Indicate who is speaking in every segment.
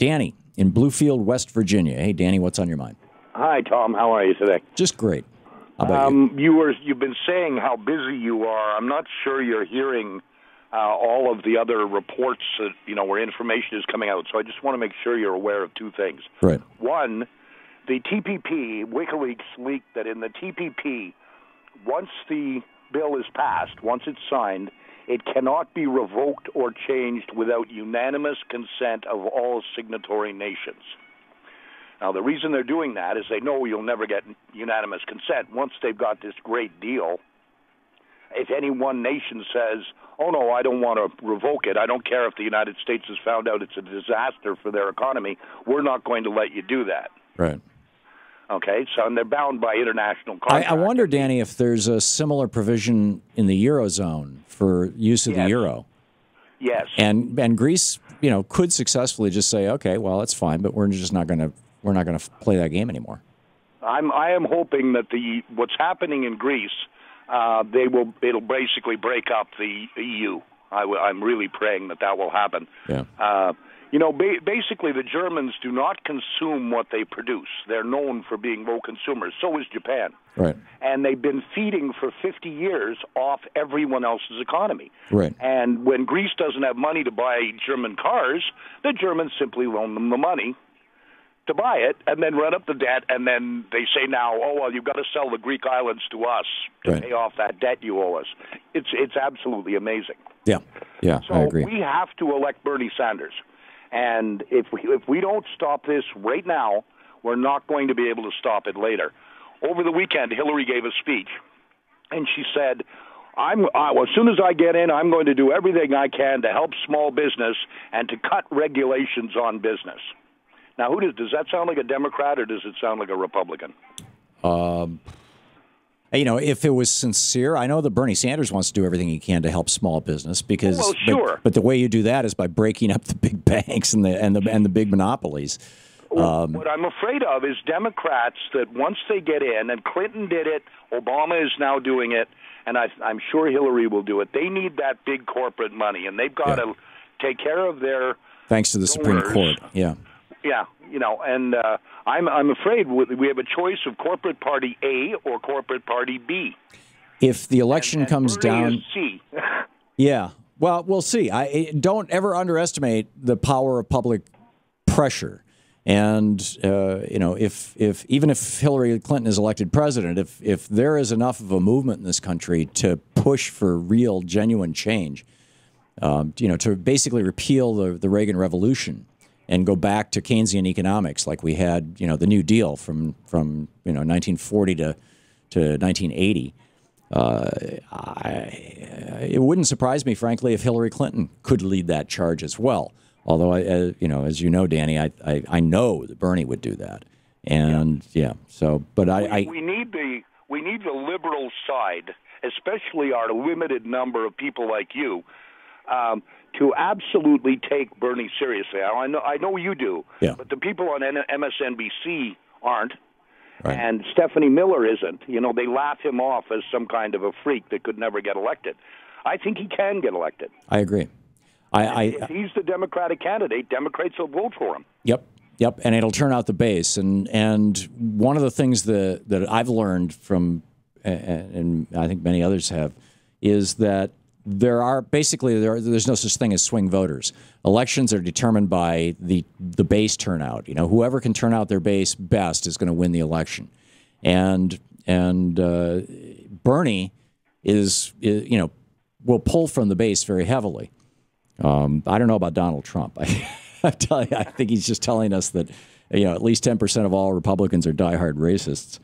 Speaker 1: Danny in Bluefield, West Virginia. Hey, Danny, what's on your mind?
Speaker 2: Hi, Tom. How are you today?
Speaker 1: Just great. How about you?
Speaker 2: You've been saying how busy you are. I'm not sure you're hearing all of the other reports that, where information is coming out. So I just want to make sure you're aware of two things.
Speaker 1: Right.
Speaker 2: One, the TPP, WikiLeaks leaked that in the TPP, once the bill is passed, once it's signed, it cannot be revoked or changed without unanimous consent of all signatory nations. Now, the reason they're doing that is they know you'll never get unanimous consent. Once they've got this great deal, if any one nation says, oh, no, I don't want to revoke it, I don't care if the United States has found out it's a disaster for their economy, we're not going to let you do that.
Speaker 1: Right.
Speaker 2: Okay, so and they're bound by international contracts.
Speaker 1: I wonder, Danny, if there's a similar provision in the Eurozone for use of the euro.
Speaker 2: Yes.
Speaker 1: And Greece, could successfully just say, okay, well, that's fine, but we're just not going to play that game anymore.
Speaker 2: I am hoping that what's happening in Greece, it'll basically break up the EU. I'm really praying that will happen.
Speaker 1: Yeah.
Speaker 2: Basically the Germans do not consume what they produce. They're known for being low consumers. So is Japan.
Speaker 1: Right.
Speaker 2: And they've been feeding for 50 years off everyone else's economy.
Speaker 1: Right.
Speaker 2: And when Greece doesn't have money to buy German cars, the Germans simply loan them the money to buy it, and then run up the debt, and then they say now, oh, well, you've got to sell the Greek islands to us to pay off that debt you owe us. It's absolutely amazing.
Speaker 1: Yeah,
Speaker 2: so
Speaker 1: I agree.
Speaker 2: We have to elect Bernie Sanders, and if we don't stop this right now, we're not going to be able to stop it later. Over the weekend, Hillary gave a speech, and she said, as soon as I get in, I'm going to do everything I can to help small business and to cut regulations on business. Now, does that sound like a Democrat or does it sound like a Republican?
Speaker 1: If it was sincere, I know that Bernie Sanders wants to do everything he can to help small business because.
Speaker 2: Well, sure.
Speaker 1: But the way you do that is by breaking up the big banks and the big monopolies.
Speaker 2: What I'm afraid of is Democrats that once they get in, and Clinton did it, Obama is now doing it, and I'm sure Hillary will do it. They need that big corporate money, and they've got to take care of their.
Speaker 1: Thanks to the Supreme Court. Yeah.
Speaker 2: Yeah, and I'm afraid we have a choice of corporate party A or corporate party B.
Speaker 1: If the election comes down,
Speaker 2: is C.
Speaker 1: Yeah, well, we'll see. Don't ever underestimate the power of public pressure. And if even if Hillary Clinton is elected president, if there is enough of a movement in this country to push for real, genuine change, to basically repeal the Reagan Revolution. And go back to Keynesian economics, like we had, the New Deal from 1940 to 1980. It wouldn't surprise me, frankly, if Hillary Clinton could lead that charge as well. Although, as you know, Danny, I know that Bernie would do that. And we
Speaker 2: need the liberal side, especially our limited number of people like you. To absolutely take Bernie seriously. I know you do, but the people on MSNBC aren't, and Stephanie Miller isn't. They laugh him off as some kind of a freak that could never get elected. I think he can get elected.
Speaker 1: I agree.
Speaker 2: If he's the Democratic candidate, Democrats will vote for him.
Speaker 1: Yep, and it'll turn out the base. And one of the things that I've learned from, and I think many others have, is that there's no such thing as swing voters. Elections are determined by the base turnout. Whoever can turn out their base best is going to win the election. And Bernie will pull from the base very heavily. I don't know about Donald Trump. I think he's just telling us that at least 10% of all Republicans are diehard racists.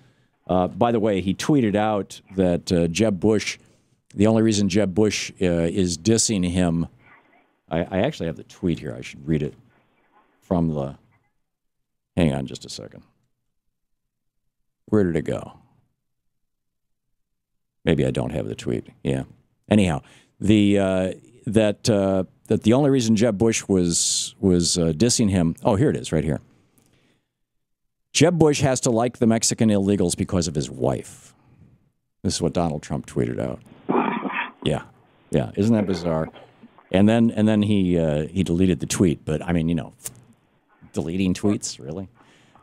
Speaker 1: By the way, he tweeted out that Jeb Bush. The only reason Jeb Bush is dissing him, I actually have the tweet here. I should read it from the. Hang on just a second. Where did it go? Maybe I don't have the tweet. Yeah. Anyhow, that the only reason Jeb Bush was dissing him. Oh, here it is, right here. Jeb Bush has to like the Mexican illegals because of his wife. This is what Donald Trump tweeted out. Yeah, isn't that bizarre? And then he deleted the tweet. But I mean, Deleting tweets, really?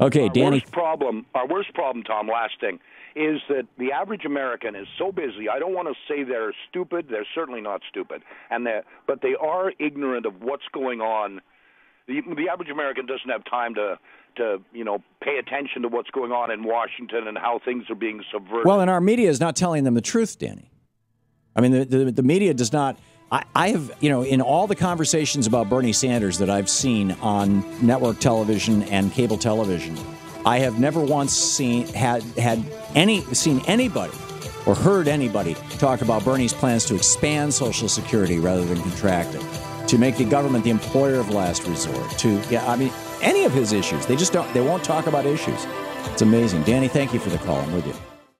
Speaker 1: Okay, Danny.
Speaker 2: Our worst problem, Tom, last thing, is that the average American is so busy. I don't want to say they're stupid. They're certainly not stupid, but they are ignorant of what's going on. The average American doesn't have time to pay attention to what's going on in Washington and how things are being subverted.
Speaker 1: Well, and our media is not telling them the truth, Danny. I mean, the media does not. I have, in all the conversations about Bernie Sanders that I've seen on network television and cable television, I have never once seen anybody or heard anybody talk about Bernie's plans to expand Social Security rather than contract it, to make the government the employer of last resort, any of his issues. They won't talk about issues. It's amazing. Danny, thank you for the call. I'm with you.